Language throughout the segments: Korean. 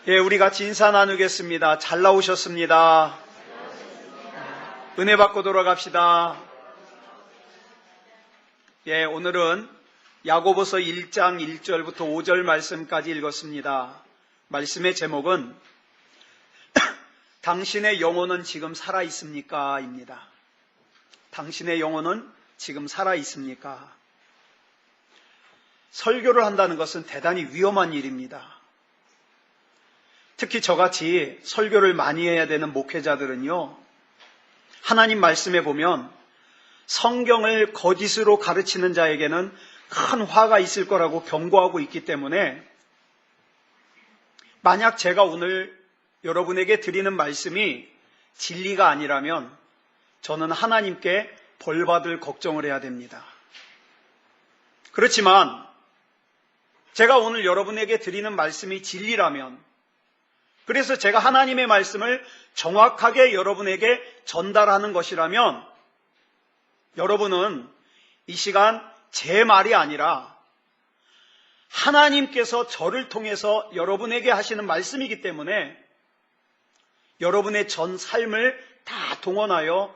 예, 우리 같이 인사 나누겠습니다. 잘 나오셨습니다. 은혜 받고 돌아갑시다. 예, 오늘은 야고보서 1장 1절부터 5절 말씀까지 읽었습니다. 말씀의 제목은 당신의 영혼은 지금 살아 있습니까? 입니다. 당신의 영혼은 지금 살아 있습니까? 설교를 한다는 것은 대단히 위험한 일입니다. 특히 저같이 설교를 많이 해야 되는 목회자들은요, 하나님 말씀에 보면 성경을 거짓으로 가르치는 자에게는 큰 화가 있을 거라고 경고하고 있기 때문에 만약 제가 오늘 여러분에게 드리는 말씀이 진리가 아니라면 저는 하나님께 벌받을 걱정을 해야 됩니다. 그렇지만 제가 오늘 여러분에게 드리는 말씀이 진리라면, 그래서 제가 하나님의 말씀을 정확하게 여러분에게 전달하는 것이라면 여러분은 이 시간 제 말이 아니라 하나님께서 저를 통해서 여러분에게 하시는 말씀이기 때문에 여러분의 전 삶을 다 동원하여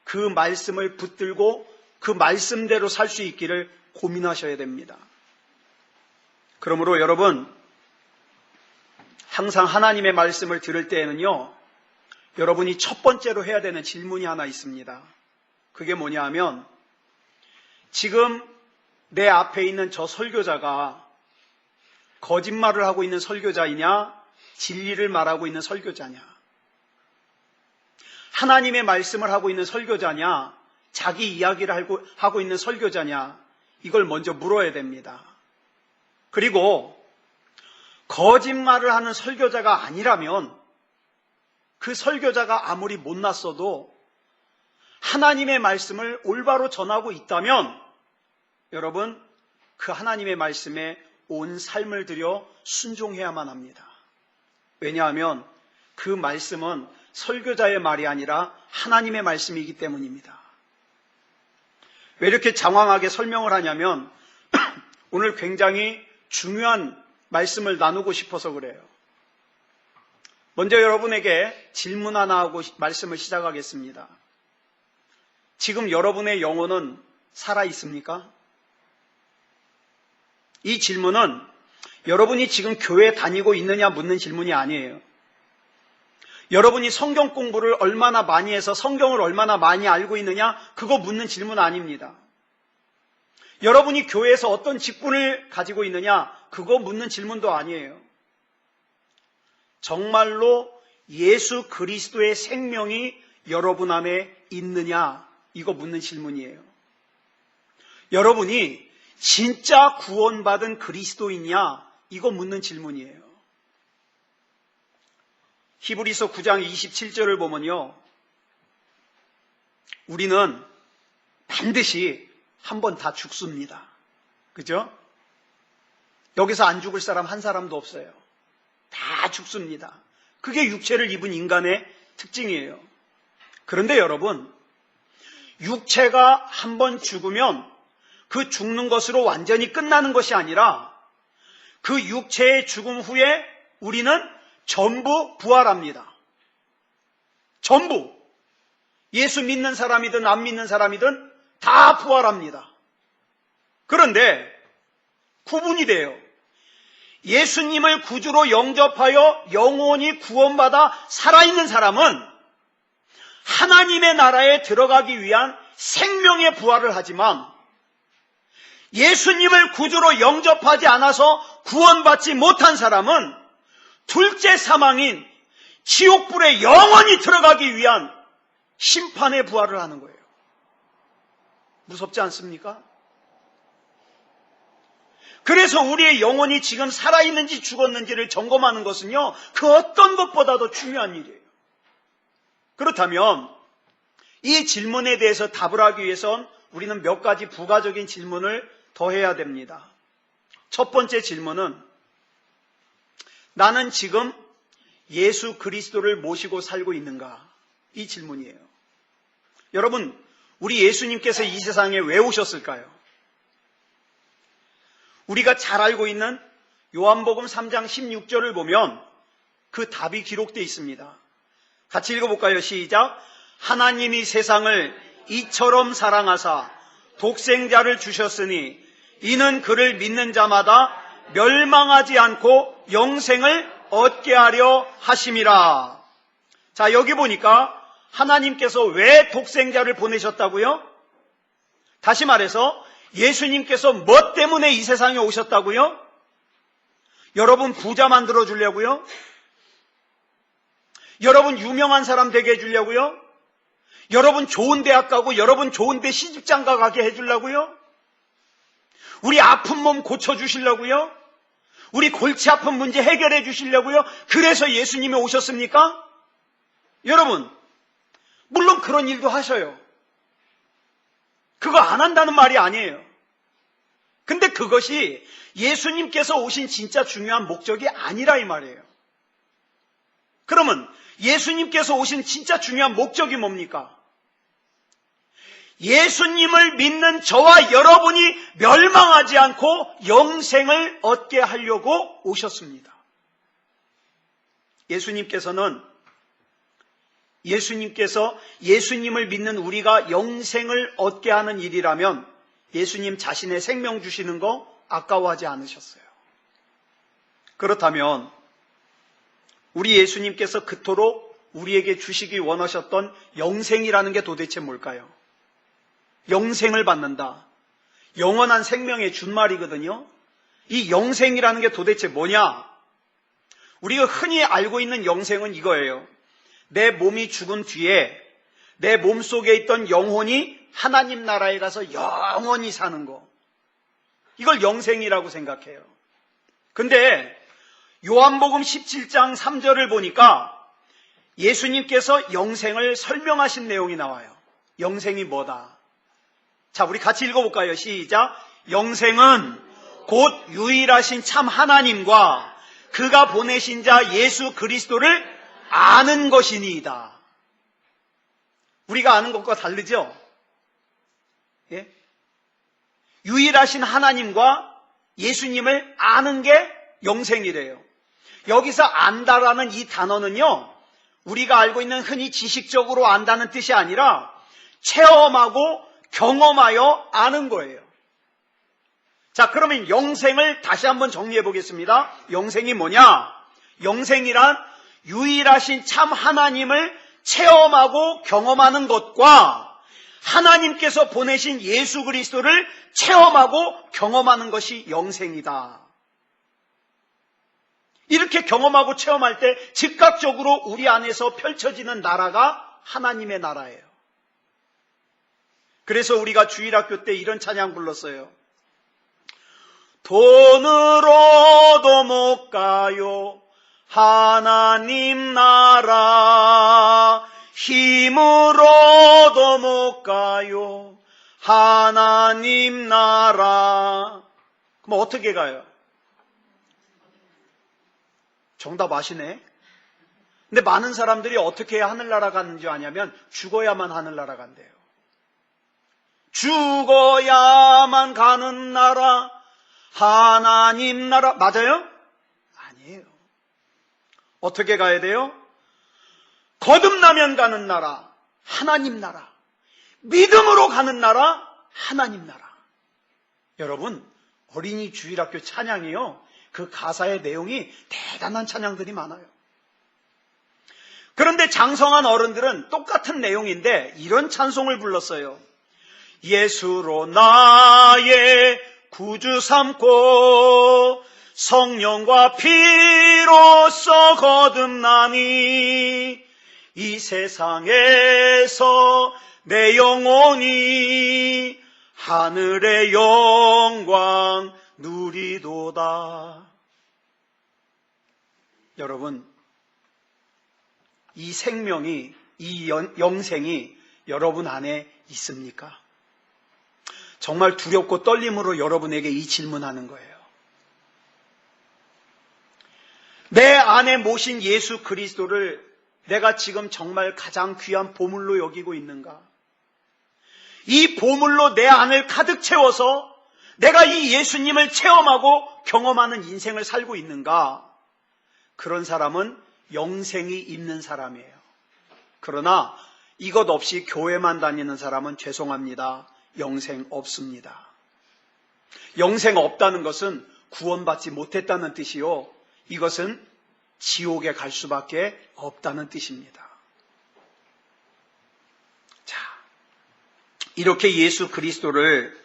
그 말씀을 붙들고 그 말씀대로 살 수 있기를 고민하셔야 됩니다. 그러므로 여러분, 항상 하나님의 말씀을 들을 때에는요, 여러분이 첫 번째로 해야 되는 질문이 하나 있습니다. 그게 뭐냐 하면, 지금 내 앞에 있는 저 설교자가 거짓말을 하고 있는 설교자이냐, 진리를 말하고 있는 설교자냐, 하나님의 말씀을 하고 있는 설교자냐, 자기 이야기를 하고 있는 설교자냐, 이걸 먼저 물어야 됩니다. 그리고 거짓말을 하는 설교자가 아니라면 그 설교자가 아무리 못났어도 하나님의 말씀을 올바로 전하고 있다면 여러분, 그 하나님의 말씀에 온 삶을 들여 순종해야만 합니다. 왜냐하면 그 말씀은 설교자의 말이 아니라 하나님의 말씀이기 때문입니다. 왜 이렇게 장황하게 설명을 하냐면 오늘 굉장히 중요한 말씀을 나누고 싶어서 그래요. 먼저 여러분에게 질문 하나 하고 말씀을 시작하겠습니다. 지금 여러분의 영혼은 살아 있습니까? 이 질문은 여러분이 지금 교회 다니고 있느냐 묻는 질문이 아니에요. 여러분이 성경 공부를 얼마나 많이 해서 성경을 얼마나 많이 알고 있느냐, 그거 묻는 질문 아닙니다. 여러분이 교회에서 어떤 직분을 가지고 있느냐, 그거 묻는 질문도 아니에요. 정말로 예수 그리스도의 생명이 여러분 안에 있느냐, 이거 묻는 질문이에요. 여러분이 진짜 구원받은 그리스도이냐, 이거 묻는 질문이에요. 히브리서 9장 27절을 보면요, 우리는 반드시 한 번 다 죽습니다. 그죠? 여기서 안 죽을 사람 한 사람도 없어요. 다 죽습니다. 그게 육체를 입은 인간의 특징이에요. 그런데 여러분, 육체가 한 번 죽으면 그 죽는 것으로 완전히 끝나는 것이 아니라 그 육체의 죽음 후에 우리는 전부 부활합니다. 전부. 예수 믿는 사람이든 안 믿는 사람이든 다 부활합니다. 그런데 구분이 돼요. 예수님을 구주로 영접하여 영원히 구원받아 살아있는 사람은 하나님의 나라에 들어가기 위한 생명의 부활을 하지만 예수님을 구주로 영접하지 않아서 구원받지 못한 사람은 둘째 사망인 지옥불에 영원히 들어가기 위한 심판의 부활을 하는 거예요. 무섭지 않습니까? 그래서 우리의 영혼이 지금 살아있는지 죽었는지를 점검하는 것은요, 그 어떤 것보다도 중요한 일이에요. 그렇다면 이 질문에 대해서 답을 하기 위해선 우리는 몇 가지 부가적인 질문을 더 해야 됩니다. 첫 번째 질문은, 나는 지금 예수 그리스도를 모시고 살고 있는가? 이 질문이에요. 여러분, 우리 예수님께서 이 세상에 왜 오셨을까요? 우리가 잘 알고 있는 요한복음 3장 16절을 보면 그 답이 기록되어 있습니다. 같이 읽어볼까요? 시작. 하나님이 세상을 이처럼 사랑하사 독생자를 주셨으니 이는 그를 믿는 자마다 멸망하지 않고 영생을 얻게 하려 하심이라. 자, 여기 보니까 하나님께서 왜 독생자를 보내셨다고요? 다시 말해서 예수님께서 뭐 때문에 이 세상에 오셨다고요? 여러분 부자 만들어 주려고요? 여러분 유명한 사람 되게 해주려고요? 여러분 좋은 대학 가고 여러분 좋은 데 시집장가 가게 해주려고요? 우리 아픈 몸 고쳐주시려고요? 우리 골치 아픈 문제 해결해 주시려고요? 그래서 예수님이 오셨습니까? 여러분, 물론 그런 일도 하셔요. 그거 안 한다는 말이 아니에요. 근데 그것이 예수님께서 오신 진짜 중요한 목적이 아니라 이 말이에요. 그러면 예수님께서 오신 진짜 중요한 목적이 뭡니까? 예수님을 믿는 저와 여러분이 멸망하지 않고 영생을 얻게 하려고 오셨습니다. 예수님께서 예수님을 믿는 우리가 영생을 얻게 하는 일이라면 예수님 자신의 생명 주시는 거 아까워하지 않으셨어요. 그렇다면 우리 예수님께서 그토록 우리에게 주시기 원하셨던 영생이라는 게 도대체 뭘까요? 영생을 받는다. 영원한 생명의 준말이거든요. 이 영생이라는 게 도대체 뭐냐? 우리가 흔히 알고 있는 영생은 이거예요. 내 몸이 죽은 뒤에 내 몸속에 있던 영혼이 하나님 나라에 가서 영원히 사는 거. 이걸 영생이라고 생각해요. 근데 요한복음 17장 3절을 보니까 예수님께서 영생을 설명하신 내용이 나와요. 영생이 뭐다? 자, 우리 같이 읽어볼까요? 시작. 영생은 곧 유일하신 참 하나님과 그가 보내신 자 예수 그리스도를 아는 것이니이다. 우리가 아는 것과 다르죠? 예? 유일하신 하나님과 예수님을 아는 게 영생이래요. 여기서 안다라는 이 단어는요, 우리가 알고 있는 흔히 지식적으로 안다는 뜻이 아니라 체험하고 경험하여 아는 거예요. 자, 그러면 영생을 다시 한번 정리해 보겠습니다. 영생이 뭐냐? 영생이란 유일하신 참 하나님을 체험하고 경험하는 것과 하나님께서 보내신 예수 그리스도를 체험하고 경험하는 것이 영생이다. 이렇게 경험하고 체험할 때 즉각적으로 우리 안에서 펼쳐지는 나라가 하나님의 나라예요. 그래서 우리가 주일학교 때 이런 찬양 불렀어요. 돈으로도 못 가요 하나님 나라, 힘으로도 못 가요 하나님 나라. 그럼 어떻게 가요? 정답 아시네? 근데 많은 사람들이 어떻게 해야 하늘나라 가는지 아냐면 죽어야만 하늘나라 간대요. 죽어야만 가는 나라, 하나님 나라. 맞아요? 아니에요. 어떻게 가야 돼요? 거듭나면 가는 나라, 하나님 나라. 믿음으로 가는 나라, 하나님 나라. 여러분, 어린이 주일학교 찬양이요, 그 가사의 내용이 대단한 찬양들이 많아요. 그런데 장성한 어른들은 똑같은 내용인데 이런 찬송을 불렀어요. 예수로 나의 구주 삼고 성령과 피로써 거듭나니 이 세상에서 내 영혼이 하늘의 영광 누리도다. 여러분, 이 생명이, 이 영생이 여러분 안에 있습니까? 정말 두렵고 떨림으로 여러분에게 이 질문하는 거예요. 내 안에 모신 예수 그리스도를 내가 지금 정말 가장 귀한 보물로 여기고 있는가? 이 보물로 내 안을 가득 채워서 내가 이 예수님을 체험하고 경험하는 인생을 살고 있는가? 그런 사람은 영생이 있는 사람이에요. 그러나 이것 없이 교회만 다니는 사람은 죄송합니다. 영생 없습니다. 영생 없다는 것은 구원받지 못했다는 뜻이요. 이것은 지옥에 갈 수밖에 없다는 뜻입니다. 자, 이렇게 예수 그리스도를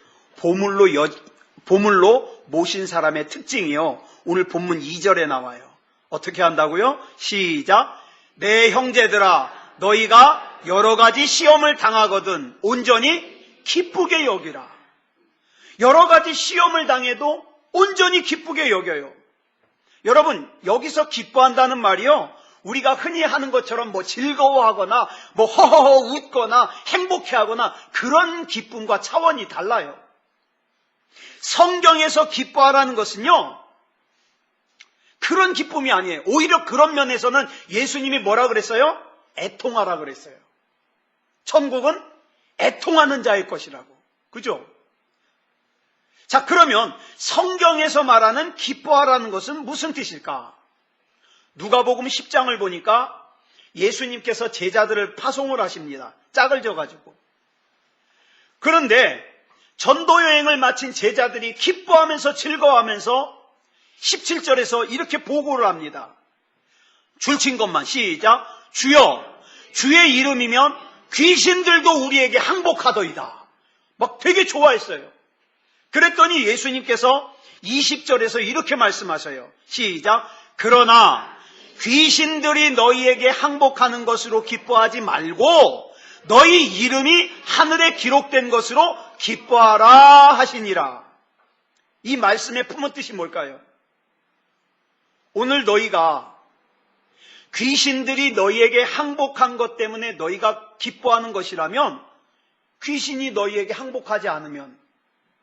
보물로 모신 사람의 특징이요. 오늘 본문 2절에 나와요. 어떻게 한다고요? 시작. 내 형제들아, 너희가 여러 가지 시험을 당하거든 온전히 기쁘게 여기라. 여러 가지 시험을 당해도 온전히 기쁘게 여겨요. 여러분, 여기서 기뻐한다는 말이요, 우리가 흔히 하는 것처럼 뭐 즐거워하거나 뭐 허허허 웃거나 행복해하거나 그런 기쁨과 차원이 달라요. 성경에서 기뻐하라는 것은요, 그런 기쁨이 아니에요. 오히려 그런 면에서는 예수님이 뭐라 그랬어요? 애통하라 그랬어요. 천국은 애통하는 자의 것이라고. 그죠? 자, 그러면 성경에서 말하는 기뻐하라는 것은 무슨 뜻일까? 누가복음 10장을 보니까 예수님께서 제자들을 파송을 하십니다. 짝을 져가지고. 그런데 전도 여행을 마친 제자들이 기뻐하면서 즐거워하면서 17절에서 이렇게 보고를 합니다. 줄친 것만 시작. 주여, 주의 이름이면 귀신들도 우리에게 항복하더이다. 막 되게 좋아했어요. 그랬더니 예수님께서 20절에서 이렇게 말씀하셔요. 시작. 그러나 귀신들이 너희에게 항복하는 것으로 기뻐하지 말고 너희 이름이 하늘에 기록된 것으로 기뻐하라 하시니라. 이 말씀의 품은 뜻이 뭘까요? 오늘 너희가 귀신들이 너희에게 항복한 것 때문에 너희가 기뻐하는 것이라면 귀신이 너희에게 항복하지 않으면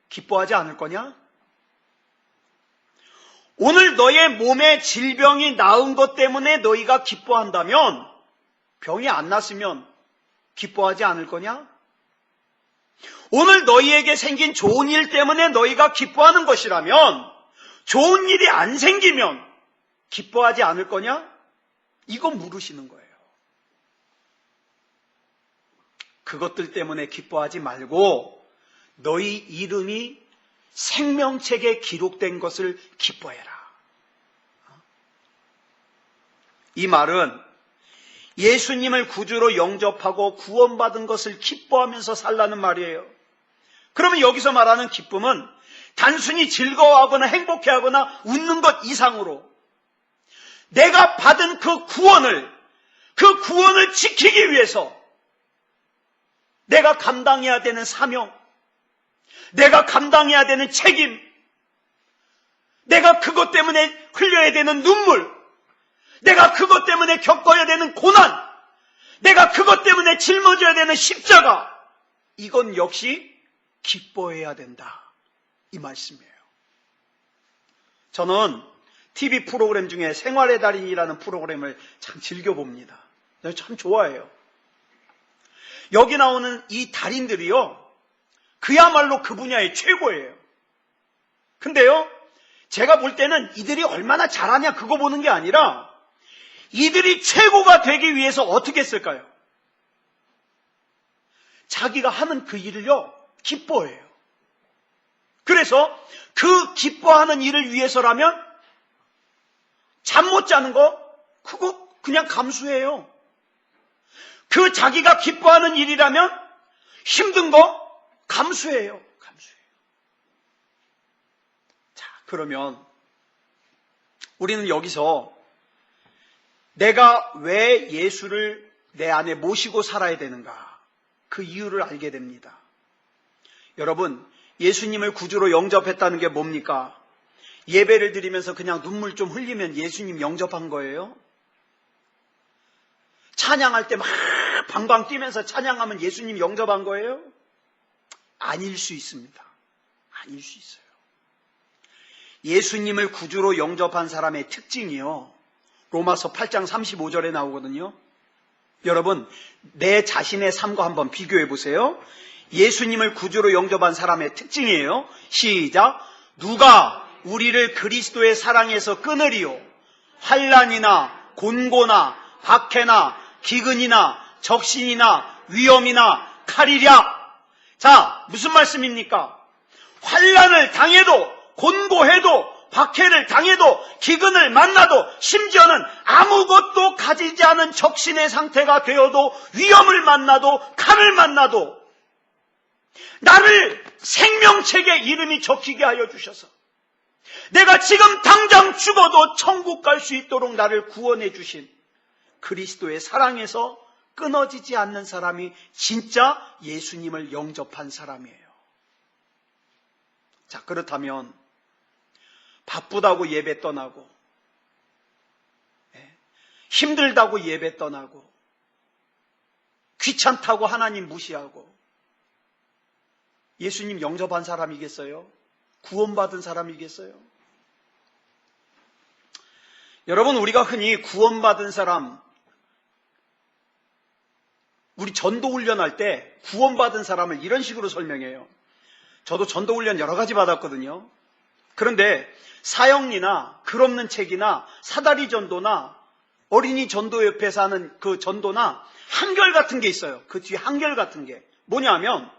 기뻐하지 않을 거냐? 오늘 너의 몸에 질병이 나은 것 때문에 너희가 기뻐한다면 병이 안 났으면 기뻐하지 않을 거냐? 오늘 너희에게 생긴 좋은 일 때문에 너희가 기뻐하는 것이라면 좋은 일이 안 생기면 기뻐하지 않을 거냐? 이거 물으시는 거예요. 그것들 때문에 기뻐하지 말고 너희 이름이 생명책에 기록된 것을 기뻐해라. 이 말은 예수님을 구주로 영접하고 구원받은 것을 기뻐하면서 살라는 말이에요. 그러면 여기서 말하는 기쁨은 단순히 즐거워하거나 행복해하거나 웃는 것 이상으로 내가 받은 그 구원을 지키기 위해서 내가 감당해야 되는 사명, 내가 감당해야 되는 책임, 내가 그것 때문에 흘려야 되는 눈물, 내가 그것 때문에 겪어야 되는 고난, 내가 그것 때문에 짊어져야 되는 십자가, 이건 역시 기뻐해야 된다. 이 말씀이에요. 저는 TV 프로그램 중에 생활의 달인이라는 프로그램을 참 즐겨봅니다. 참 좋아해요. 여기 나오는 이 달인들이요, 그야말로 그 분야의 최고예요. 근데요, 제가 볼 때는 이들이 얼마나 잘하냐 그거 보는 게 아니라 이들이 최고가 되기 위해서 어떻게 했을까요? 자기가 하는 그 일을요, 기뻐해요. 그래서 그 기뻐하는 일을 위해서라면 잠 못 자는 거, 그거 그냥 감수해요. 그 자기가 기뻐하는 일이라면 힘든 거 감수해요. 자, 그러면 우리는 여기서 내가 왜 예수를 내 안에 모시고 살아야 되는가, 그 이유를 알게 됩니다. 여러분, 예수님을 구주로 영접했다는 게 뭡니까? 예배를 드리면서 그냥 눈물 좀 흘리면 예수님 영접한 거예요? 찬양할 때 막 방방 뛰면서 찬양하면 예수님 영접한 거예요? 아닐 수 있습니다. 아닐 수 있어요. 예수님을 구주로 영접한 사람의 특징이요, 로마서 8장 35절에 나오거든요. 여러분, 내 자신의 삶과 한번 비교해 보세요. 예수님을 구주로 영접한 사람의 특징이에요. 시작. 누가 우리를 그리스도의 사랑에서 끊으리요? 환난이나 곤고나 박해나 기근이나 적신이나 위험이나 칼이랴. 자, 무슨 말씀입니까? 환난을 당해도, 곤고해도, 박해를 당해도, 기근을 만나도, 심지어는 아무것도 가지지 않은 적신의 상태가 되어도, 위험을 만나도, 칼을 만나도 나를 생명책에 이름이 적히게 하여 주셔서 내가 지금 당장 죽어도 천국 갈 수 있도록 나를 구원해 주신 그리스도의 사랑에서 끊어지지 않는 사람이 진짜 예수님을 영접한 사람이에요. 자, 그렇다면 바쁘다고 예배 떠나고, 힘들다고 예배 떠나고, 귀찮다고 하나님 무시하고 예수님 영접한 사람이겠어요? 구원받은 사람이겠어요? 여러분, 우리가 흔히 구원받은 사람, 우리 전도훈련할 때 구원받은 사람을 이런 식으로 설명해요. 저도 전도훈련 여러 가지 받았거든요. 그런데 사형리나 글 없는 책이나 사다리 전도나 어린이 전도협회에서 하는 그 전도나 한결 같은 게 있어요. 그 뒤에 한결 같은 게 뭐냐면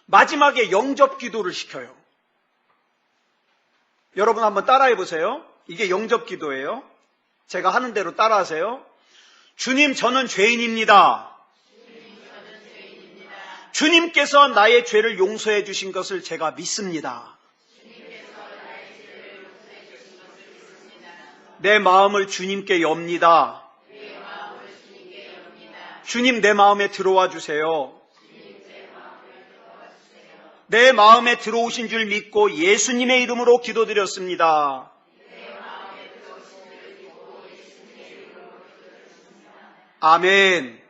마지막에 영접 기도를 시켜요. 여러분 한번 따라해 보세요. 이게 영접 기도예요. 제가 하는 대로 따라하세요. 주님, 저는 죄인입니다. 주님께서 나의 죄를 용서해 주신 것을 제가 믿습니다. 내 마음을 주님께 엽니다. 주님, 내 마음에 들어와 주세요. 내 마음에 들어오신 줄 믿고 예수님의 이름으로 기도드렸습니다. 아멘.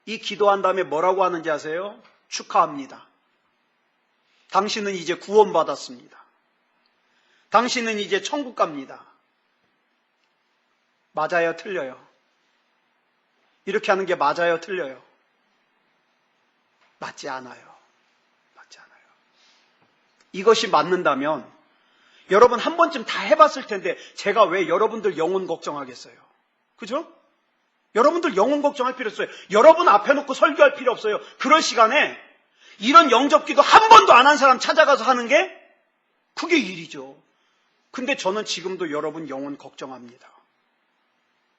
이 기도한 다음에 뭐라고 하는지 아세요? 축하합니다. 당신은 이제 구원받았습니다. 당신은 이제 천국 갑니다. 맞아요, 틀려요? 이렇게 하는 게 맞아요, 틀려요? 맞지 않아요. 맞지 않아요. 이것이 맞는다면 여러분 한 번쯤 다 해봤을 텐데 제가 왜 여러분들 영혼 걱정하겠어요? 그죠? 여러분들 영혼 걱정할 필요 없어요. 여러분 앞에 놓고 설교할 필요 없어요. 그럴 시간에 이런 영접기도 한 번도 안 한 사람 찾아가서 하는 게 그게 일이죠. 근데 저는 지금도 여러분 영혼 걱정합니다.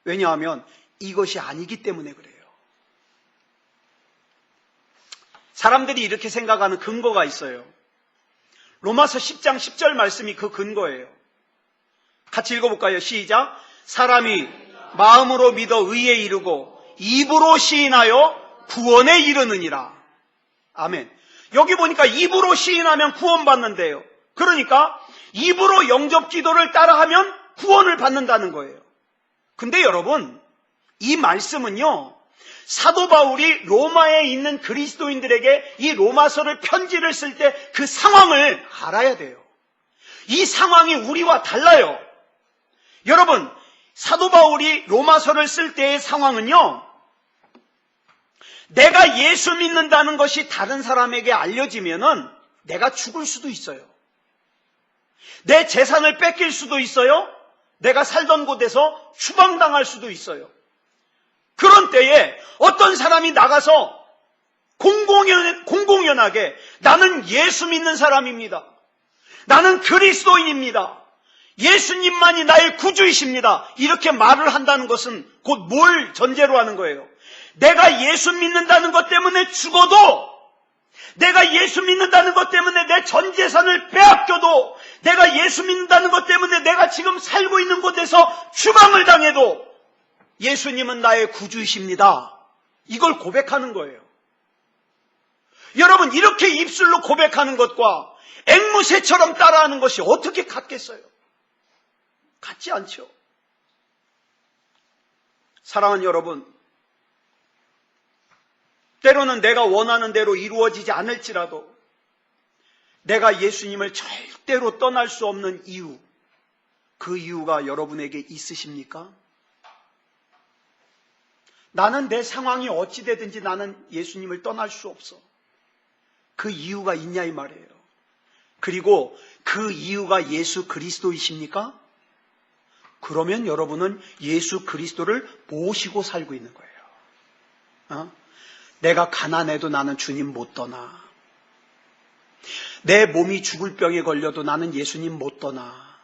왜냐하면 이것이 아니기 때문에 그래요. 사람들이 이렇게 생각하는 근거가 있어요. 로마서 10장 10절 말씀이 그 근거예요. 같이 읽어볼까요? 시작. 사람이 마음으로 믿어 의에 이르고 입으로 시인하여 구원에 이르느니라. 아멘. 여기 보니까 입으로 시인하면 구원받는데요. 그러니까 입으로 영접 기도를 따라하면 구원을 받는다는 거예요. 근데 여러분, 이 말씀은요, 사도 바울이 로마에 있는 그리스도인들에게 이 로마서를 편지를 쓸 때 그 상황을 알아야 돼요. 이 상황이 우리와 달라요. 여러분, 사도 바울이 로마서를 쓸 때의 상황은요, 내가 예수 믿는다는 것이 다른 사람에게 알려지면은 내가 죽을 수도 있어요. 내 재산을 뺏길 수도 있어요. 내가 살던 곳에서 추방당할 수도 있어요. 그런 때에 어떤 사람이 나가서 공공연하게 나는 예수 믿는 사람입니다. 나는 그리스도인입니다. 예수님만이 나의 구주이십니다. 이렇게 말을 한다는 것은 곧 뭘 전제로 하는 거예요? 내가 예수 믿는다는 것 때문에 죽어도, 내가 예수 믿는다는 것 때문에 내 전 재산을 빼앗겨도, 내가 예수 믿는다는 것 때문에 내가 지금 살고 있는 곳에서 추방을 당해도 예수님은 나의 구주이십니다. 이걸 고백하는 거예요. 여러분, 이렇게 입술로 고백하는 것과 앵무새처럼 따라하는 것이 어떻게 같겠어요? 같지 않죠. 사랑하는 여러분, 때로는 내가 원하는 대로 이루어지지 않을지라도 내가 예수님을 절대로 떠날 수 없는 이유, 그 이유가 여러분에게 있으십니까? 나는 내 상황이 어찌 되든지 나는 예수님을 떠날 수 없어. 그 이유가 있냐 이 말이에요. 그리고 그 이유가 예수 그리스도이십니까? 그러면 여러분은 예수 그리스도를 모시고 살고 있는 거예요. 내가 가난해도 나는 주님 못 떠나. 내 몸이 죽을 병에 걸려도 나는 예수님 못 떠나.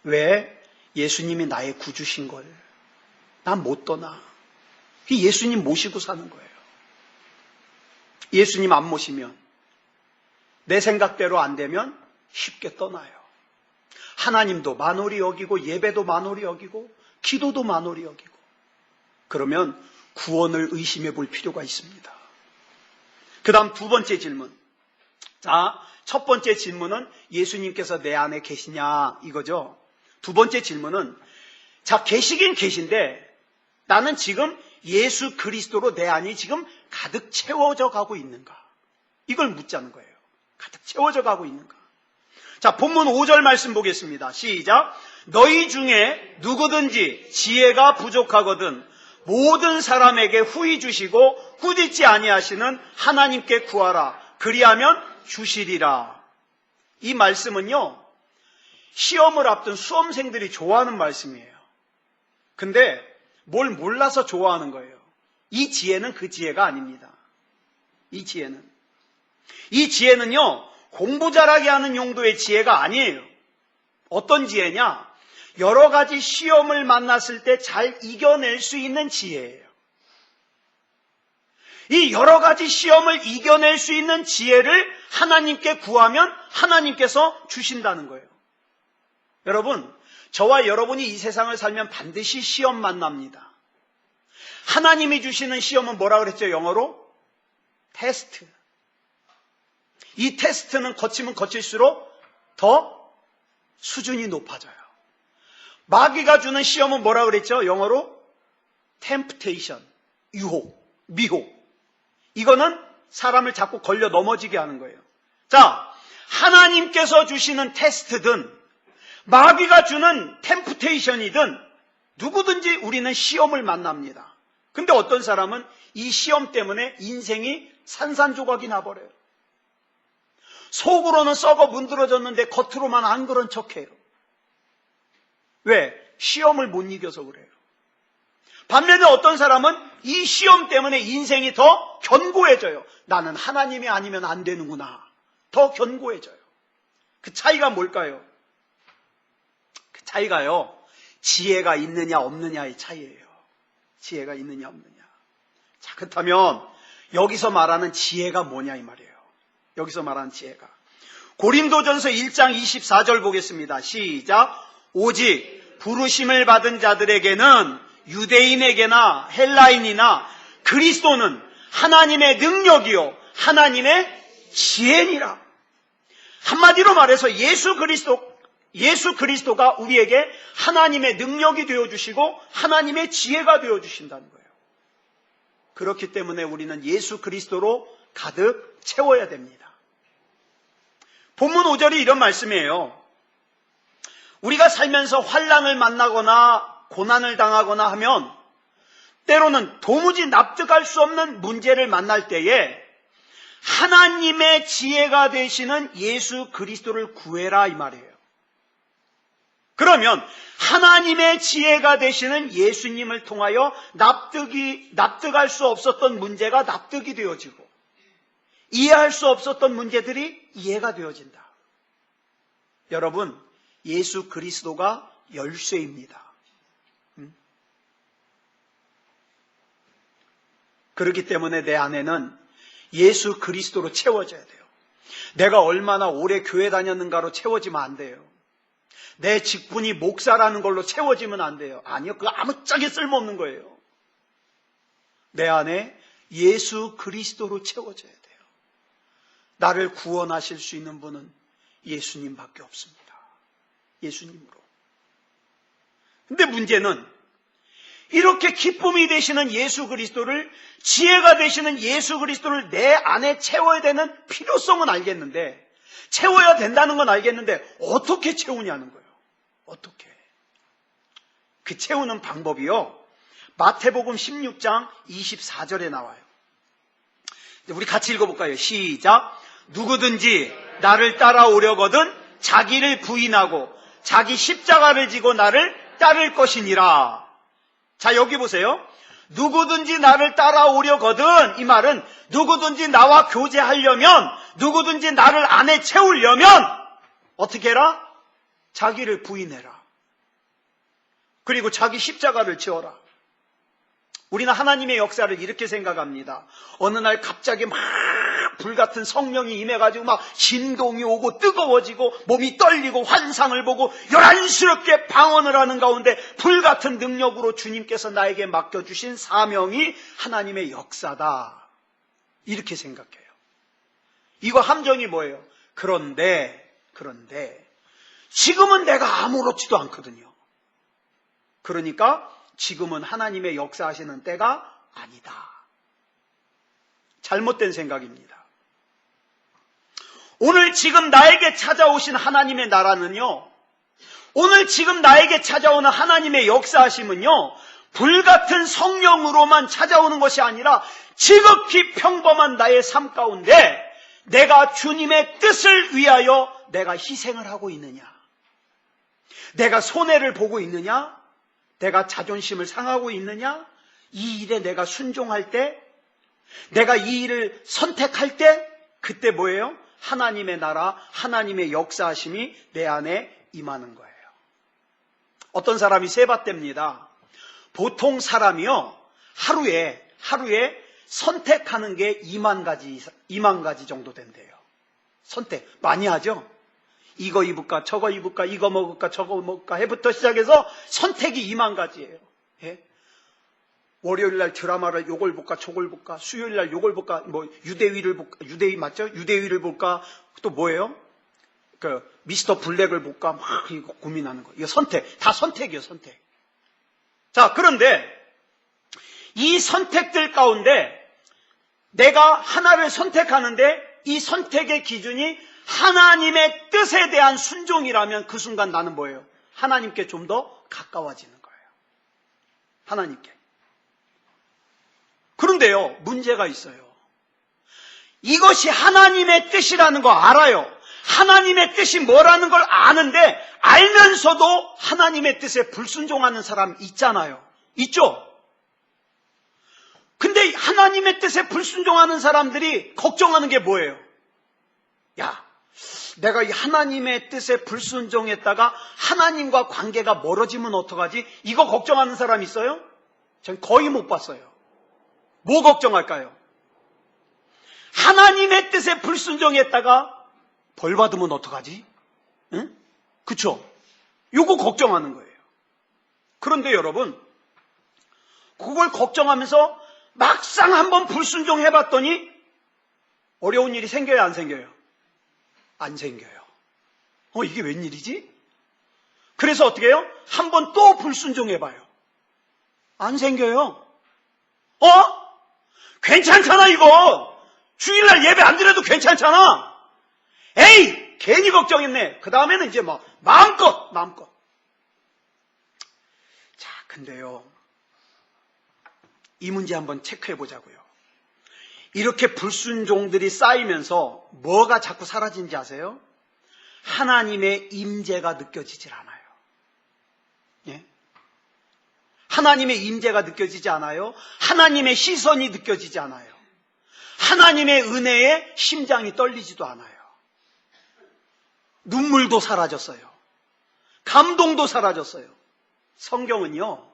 왜? 예수님이 나의 구주신 걸. 난 못 떠나. 예수님 모시고 사는 거예요. 예수님 안 모시면, 내 생각대로 안 되면 쉽게 떠나요. 하나님도 만홀히 여기고, 예배도 만홀히 여기고, 기도도 만홀히 여기고. 그러면 구원을 의심해 볼 필요가 있습니다. 그 다음 두 번째 질문. 자, 첫 번째 질문은 예수님께서 내 안에 계시냐 이거죠. 두 번째 질문은, 자, 계시긴 계신데 나는 지금 예수 그리스도로 내 안이 지금 가득 채워져 가고 있는가? 이걸 묻자는 거예요. 가득 채워져 가고 있는가? 자, 본문 5절 말씀 보겠습니다. 시작. 너희 중에 누구든지 지혜가 부족하거든 모든 사람에게 후히 주시고 꾸짖지 아니하시는 하나님께 구하라. 그리하면 주시리라. 이 말씀은요, 시험을 앞둔 수험생들이 좋아하는 말씀이에요. 근데 뭘 몰라서 좋아하는 거예요. 이 지혜는 그 지혜가 아닙니다. 이 지혜는요, 공부 잘하게 하는 용도의 지혜가 아니에요. 어떤 지혜냐? 여러 가지 시험을 만났을 때 잘 이겨낼 수 있는 지혜예요. 이 여러 가지 시험을 이겨낼 수 있는 지혜를 하나님께 구하면 하나님께서 주신다는 거예요. 여러분, 저와 여러분이 이 세상을 살면 반드시 시험 만납니다. 하나님이 주시는 시험은 뭐라 그랬죠? 영어로? 테스트. 이 테스트는 거치면 거칠수록 더 수준이 높아져요. 마귀가 주는 시험은 뭐라 그랬죠? 영어로? temptation. 유혹, 미혹. 이거는 사람을 자꾸 걸려 넘어지게 하는 거예요. 자, 하나님께서 주시는 테스트든 마귀가 주는 템프테이션이든 누구든지 우리는 시험을 만납니다. 근데 어떤 사람은 이 시험 때문에 인생이 산산조각이 나버려요. 속으로는 썩어 문드러졌는데 겉으로만 안 그런 척해요. 왜? 시험을 못 이겨서 그래요. 반면에 어떤 사람은 이 시험 때문에 인생이 더 견고해져요. 나는 하나님이 아니면 안 되는구나. 더 견고해져요. 그 차이가 뭘까요? 그 차이가요, 지혜가 있느냐 없느냐의 차이예요. 지혜가 있느냐 없느냐. 자, 그렇다면 여기서 말하는 지혜가 뭐냐 이 말이에요. 여기서 말하는 지혜가 고린도전서 1장 24절 보겠습니다. 시작. 오직 부르심을 받은 자들에게는 유대인에게나 헬라인이나 그리스도는 하나님의 능력이요 하나님의 지혜니라. 한마디로 말해서 예수 그리스도가 우리에게 하나님의 능력이 되어주시고 하나님의 지혜가 되어주신다는 거예요. 그렇기 때문에 우리는 예수 그리스도로 가득 채워야 됩니다. 본문 5절이 이런 말씀이에요. 우리가 살면서 환난을 만나거나 고난을 당하거나 하면 때로는 도무지 납득할 수 없는 문제를 만날 때에 하나님의 지혜가 되시는 예수 그리스도를 구해라 이 말이에요. 그러면 하나님의 지혜가 되시는 예수님을 통하여 납득할 수 없었던 문제가 납득이 되어지고 이해할 수 없었던 문제들이 이해가 되어진다. 여러분, 예수 그리스도가 열쇠입니다. 그렇기 때문에 내 안에는 예수 그리스도로 채워져야 돼요. 내가 얼마나 오래 교회 다녔는가로 채워지면 안 돼요. 내 직분이 목사라는 걸로 채워지면 안 돼요. 아니요, 그거 아무짝에 쓸모없는 거예요. 내 안에 예수 그리스도로 채워져야 돼요. 나를 구원하실 수 있는 분은 예수님밖에 없습니다. 예수님으로. 근데 문제는 이렇게 기쁨이 되시는 예수 그리스도를, 지혜가 되시는 예수 그리스도를 내 안에 채워야 되는 필요성은 알겠는데, 채워야 된다는 건 알겠는데 어떻게 채우냐는 거예요. 어떻게? 그 채우는 방법이요, 마태복음 16장 24절에 나와요. 우리 같이 읽어볼까요? 시작. 누구든지 나를 따라오려거든 자기를 부인하고 자기 십자가를 지고 나를 따를 것이니라. 자, 여기 보세요. 누구든지 나를 따라오려거든, 이 말은 누구든지 나와 교제하려면, 누구든지 나를 안에 채우려면 어떻게 해라? 자기를 부인해라. 그리고 자기 십자가를 지어라. 우리는 하나님의 역사를 이렇게 생각합니다. 어느 날 갑자기 막 불같은 성령이 임해가지고 막 진동이 오고 뜨거워지고 몸이 떨리고 환상을 보고 요란스럽게 방언을 하는 가운데 불같은 능력으로 주님께서 나에게 맡겨주신 사명이 하나님의 역사다. 이렇게 생각해요. 이거 함정이 뭐예요? 그런데 지금은 내가 아무렇지도 않거든요. 그러니까 지금은 하나님의 역사하시는 때가 아니다. 잘못된 생각입니다. 오늘 지금 나에게 찾아오신 하나님의 나라는요, 오늘 지금 나에게 찾아오는 하나님의 역사하심은요, 불같은 성령으로만 찾아오는 것이 아니라 지극히 평범한 나의 삶 가운데 내가 주님의 뜻을 위하여 내가 희생을 하고 있느냐, 내가 손해를 보고 있느냐, 내가 자존심을 상하고 있느냐, 이 일에 내가 순종할 때, 내가 이 일을 선택할 때, 그때 뭐예요? 하나님의 나라, 하나님의 역사하심이 내 안에 임하는 거예요. 어떤 사람이 세봤답니다. 보통 사람이요, 하루에 선택하는 게 2만 가지 정도 된대요. 선택 많이 하죠? 이거 입을까, 저거 입을까, 이거 먹을까, 저거 먹을까 해부터 시작해서 선택이 2만 가지예요. 예? 월요일날 드라마를 요걸 볼까, 저걸 볼까, 수요일날 요걸 볼까, 뭐 유대위를 볼까, 유대위 맞죠? 유대위를 볼까, 또 뭐예요? 미스터 블랙을 볼까, 막 이거 고민하는 거예요. 이거 선택, 다 선택이에요, 선택. 자, 그런데 이 선택들 가운데 내가 하나를 선택하는데 이 선택의 기준이 하나님의 뜻에 대한 순종이라면 그 순간 나는 뭐예요? 하나님께 좀 더 가까워지는 거예요. 하나님께. 그런데요, 문제가 있어요. 이것이 하나님의 뜻이라는 거 알아요. 하나님의 뜻이 뭐라는 걸 아는데 알면서도 하나님의 뜻에 불순종하는 사람 있잖아요. 있죠? 근데 하나님의 뜻에 불순종하는 사람들이 걱정하는 게 뭐예요? 야, 내가 이 하나님의 뜻에 불순종했다가 하나님과 관계가 멀어지면 어떡하지? 이거 걱정하는 사람 있어요? 전 거의 못 봤어요. 뭐 걱정할까요? 하나님의 뜻에 불순종했다가 벌 받으면 어떡하지? 응? 그쵸? 요거 걱정하는 거예요. 그런데 여러분, 그걸 걱정하면서 막상 한번 불순종해봤더니 어려운 일이 생겨요, 안 생겨요? 안 생겨요. 이게 웬일이지? 그래서 어떻게 해요? 한번 또 불순종해봐요. 안 생겨요. 괜찮잖아, 이거. 주일날 예배 안 드려도 괜찮잖아. 에이, 괜히 걱정했네. 그 다음에는 이제 뭐 마음껏. 자, 근데요, 이 문제 한번 체크해 보자고요. 이렇게 불순종들이 쌓이면서 뭐가 자꾸 사라진지 아세요? 하나님의 임재가 느껴지질 않아요. 예? 하나님의 임재가 느껴지지 않아요. 하나님의 시선이 느껴지지 않아요. 하나님의 은혜에 심장이 떨리지도 않아요. 눈물도 사라졌어요. 감동도 사라졌어요. 성경은요,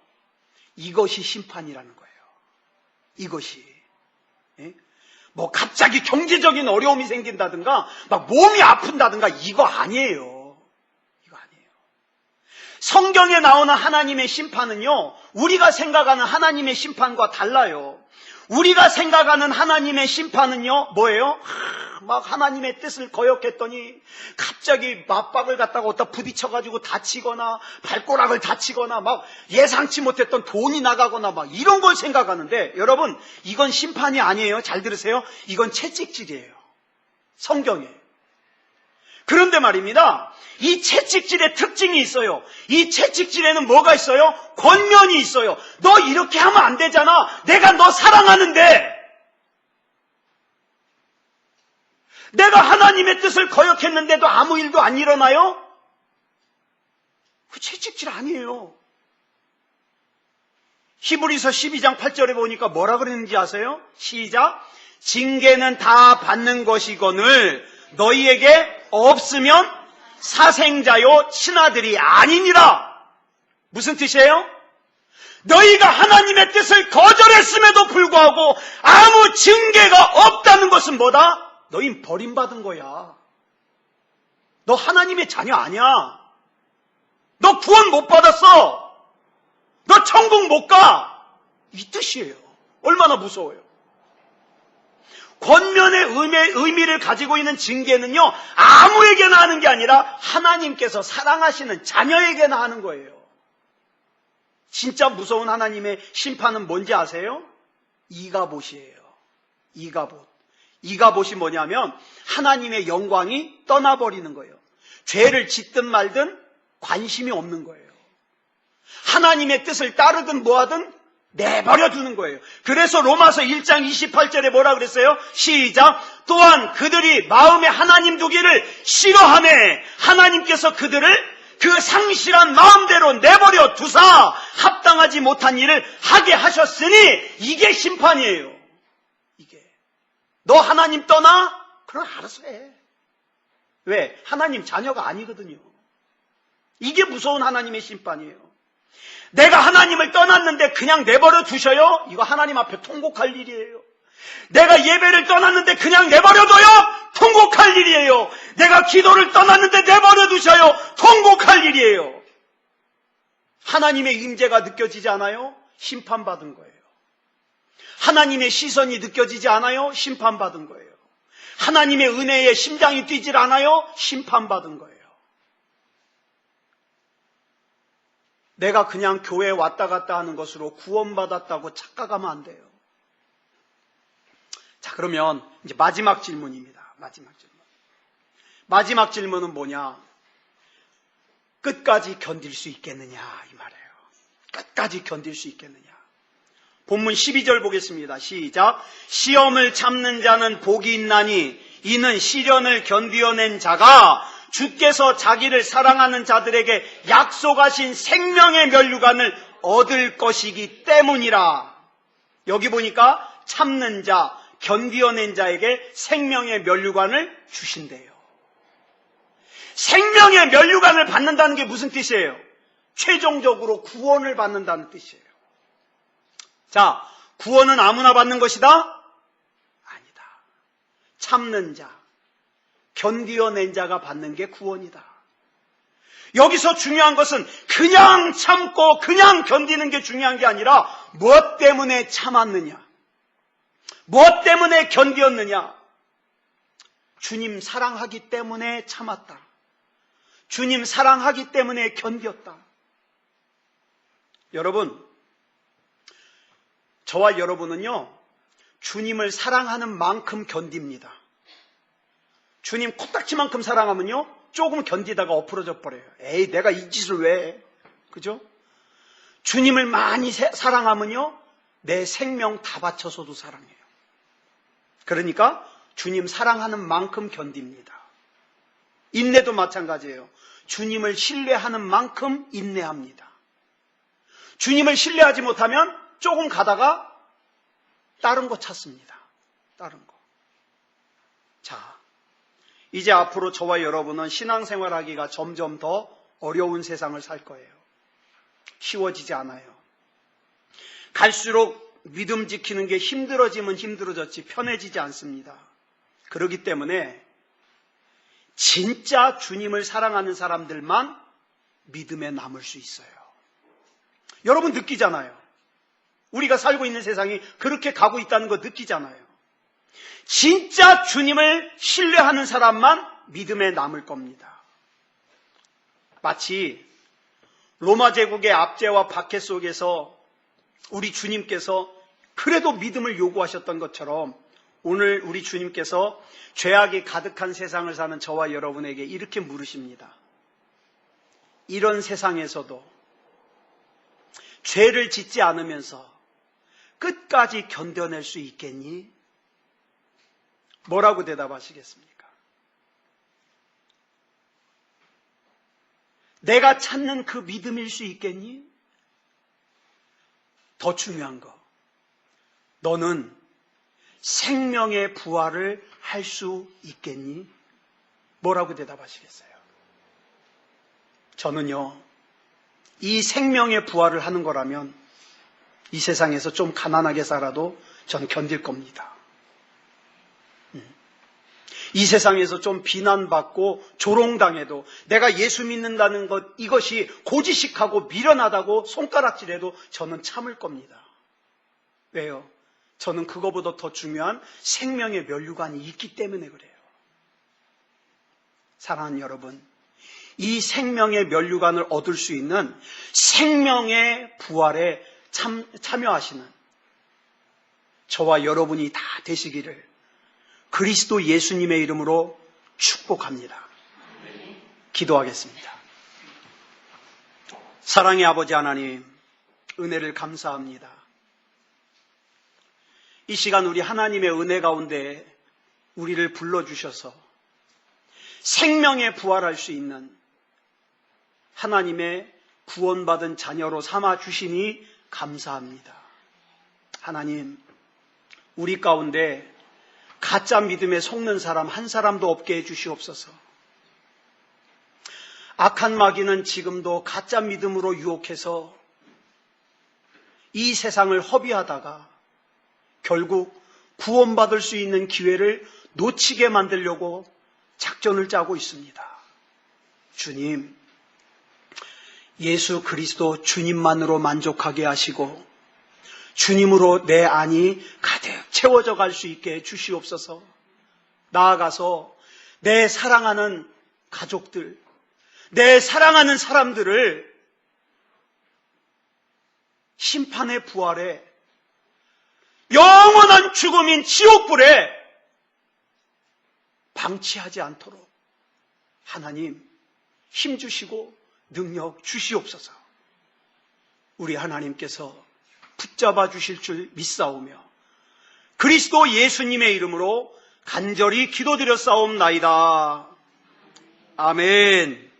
이것이 심판이라는 거예요. 이것이. 예? 뭐 갑자기 경제적인 어려움이 생긴다든가 막 몸이 아픈다든가 이거 아니에요. 이거 아니에요. 성경에 나오는 하나님의 심판은요, 우리가 생각하는 하나님의 심판과 달라요. 우리가 생각하는 하나님의 심판은요, 뭐예요? 막 하나님의 뜻을 거역했더니 갑자기 맞박을 갖다가 어디다 부딪혀가지고 다치거나 발가락을 다치거나 막 예상치 못했던 돈이 나가거나 막 이런 걸 생각하는데, 여러분, 이건 심판이 아니에요. 잘 들으세요. 이건 채찍질이에요. 성경에. 그런데 말입니다, 이 채찍질의 특징이 있어요. 이 채찍질에는 뭐가 있어요? 권면이 있어요. 너 이렇게 하면 안 되잖아. 내가 너 사랑하는데. 내가 하나님의 뜻을 거역했는데도 아무 일도 안 일어나요? 그 채찍질 아니에요. 히브리서 12장 8절에 보니까 뭐라 그랬는지 아세요? 시작. 징계는 다 받는 것이거늘 너희에게 없으면 사생자요 친아들이 아니니라. 무슨 뜻이에요? 너희가 하나님의 뜻을 거절했음에도 불구하고 아무 징계가 없다는 것은 뭐다? 너희 버림받은 거야. 너 하나님의 자녀 아니야. 너 구원 못 받았어. 너 천국 못 가. 이 뜻이에요. 얼마나 무서워요. 권면의 의미를 가지고 있는 징계는요, 아무에게나 하는 게 아니라 하나님께서 사랑하시는 자녀에게나 하는 거예요. 진짜 무서운 하나님의 심판은 뭔지 아세요? 이가봇이에요. 이가봇. 이가봇이 뭐냐면 하나님의 영광이 떠나버리는 거예요. 죄를 짓든 말든 관심이 없는 거예요. 하나님의 뜻을 따르든 뭐하든 내버려 두는 거예요. 그래서 로마서 1장 28절에 뭐라 그랬어요? 시작. 또한 그들이 마음에 하나님 두기를 싫어하네. 하나님께서 그들을 그 상실한 마음대로 내버려 두사 합당하지 못한 일을 하게 하셨으니 이게 심판이에요. 이게. 너 하나님 떠나? 그럼 알아서 해. 왜? 하나님 자녀가 아니거든요. 이게 무서운 하나님의 심판이에요. 내가 하나님을 떠났는데 그냥 내버려 두셔요? 이거 하나님 앞에 통곡할 일이에요. 내가 예배를 떠났는데 그냥 내버려둬요? 통곡할 일이에요. 내가 기도를 떠났는데 내버려 두셔요? 통곡할 일이에요. 하나님의 임재가 느껴지지 않아요? 심판받은 거예요. 하나님의 시선이 느껴지지 않아요? 심판받은 거예요. 하나님의 은혜에 심장이 뛰질 않아요? 심판받은 거예요. 내가 그냥 교회에 왔다 갔다 하는 것으로 구원받았다고 착각하면 안 돼요. 자, 그러면 이제 마지막 질문입니다. 마지막 질문은 뭐냐? 끝까지 견딜 수 있겠느냐 이 말이에요. 끝까지 견딜 수 있겠느냐. 본문 12절 보겠습니다. 시작. 시험을 참는 자는 복이 있나니 이는 시련을 견디어낸 자가 주께서 자기를 사랑하는 자들에게 약속하신 생명의 면류관을 얻을 것이기 때문이라. 여기 보니까 참는 자, 견디어낸 자에게 생명의 면류관을 주신대요. 생명의 면류관을 받는다는 게 무슨 뜻이에요? 최종적으로 구원을 받는다는 뜻이에요. 자, 구원은 아무나 받는 것이다? 아니다. 참는 자, 견디어낸 자가 받는 게 구원이다. 여기서 중요한 것은 그냥 참고 그냥 견디는 게 중요한 게 아니라 무엇 때문에 참았느냐, 무엇 때문에 견디었느냐. 주님 사랑하기 때문에 참았다. 주님 사랑하기 때문에 견뎠다. 여러분, 저와 여러분은요, 주님을 사랑하는 만큼 견딥니다. 주님 코딱지만큼 사랑하면요, 조금 견디다가 엎어져 버려요. 에이, 내가 이 짓을 왜 해? 그죠? 주님을 많이 사랑하면요, 내 생명 다 바쳐서도 사랑해요. 그러니까 주님 사랑하는 만큼 견딥니다. 인내도 마찬가지예요. 주님을 신뢰하는 만큼 인내합니다. 주님을 신뢰하지 못하면 조금 가다가 다른 거 찾습니다. 다른 거. 자, 이제 앞으로 저와 여러분은 신앙생활하기가 점점 더 어려운 세상을 살 거예요. 쉬워지지 않아요. 갈수록 믿음 지키는 게 힘들어지면 힘들어졌지 편해지지 않습니다. 그렇기 때문에 진짜 주님을 사랑하는 사람들만 믿음에 남을 수 있어요. 여러분 느끼잖아요. 우리가 살고 있는 세상이 그렇게 가고 있다는 거 느끼잖아요. 진짜 주님을 신뢰하는 사람만 믿음에 남을 겁니다. 마치 로마 제국의 압제와 박해 속에서 우리 주님께서 그래도 믿음을 요구하셨던 것처럼 오늘 우리 주님께서 죄악이 가득한 세상을 사는 저와 여러분에게 이렇게 물으십니다. 이런 세상에서도 죄를 짓지 않으면서 끝까지 견뎌낼 수 있겠니? 뭐라고 대답하시겠습니까? 내가 찾는 그 믿음일 수 있겠니? 더 중요한 거. 너는 생명의 부활을 할 수 있겠니? 뭐라고 대답하시겠어요? 저는요, 이 생명의 부활을 하는 거라면 이 세상에서 좀 가난하게 살아도 전 견딜 겁니다. 이 세상에서 좀 비난받고 조롱당해도 내가 예수 믿는다는 것, 이것이 고지식하고 미련하다고 손가락질해도 저는 참을 겁니다. 왜요? 저는 그거보다 더 중요한 생명의 면류관이 있기 때문에 그래요. 사랑하는 여러분, 이 생명의 면류관을 얻을 수 있는 생명의 부활에 참여하시는 저와 여러분이 다 되시기를 그리스도 예수님의 이름으로 축복합니다. 기도하겠습니다. 사랑의 아버지 하나님, 은혜를 감사합니다. 이 시간 우리 하나님의 은혜 가운데 우리를 불러주셔서 생명에 부활할 수 있는 하나님의 구원받은 자녀로 삼아주시니 감사합니다. 하나님, 우리 가운데 가짜 믿음에 속는 사람 한 사람도 없게 해주시옵소서. 악한 마귀는 지금도 가짜 믿음으로 유혹해서 이 세상을 허비하다가 결국 구원받을 수 있는 기회를 놓치게 만들려고 작전을 짜고 있습니다. 주님, 예수 그리스도 주님만으로 만족하게 하시고 주님으로 내 안이 가득 채워져 갈 수 있게 해주시옵소서. 나아가서 내 사랑하는 가족들, 내 사랑하는 사람들을 심판의 부활에 영원한 죽음인 지옥불에 방치하지 않도록 하나님 힘주시고 능력 주시옵소서. 우리 하나님께서 붙잡아 주실 줄 믿사오며 그리스도 예수님의 이름으로 간절히 기도드렸사옵나이다. 아멘.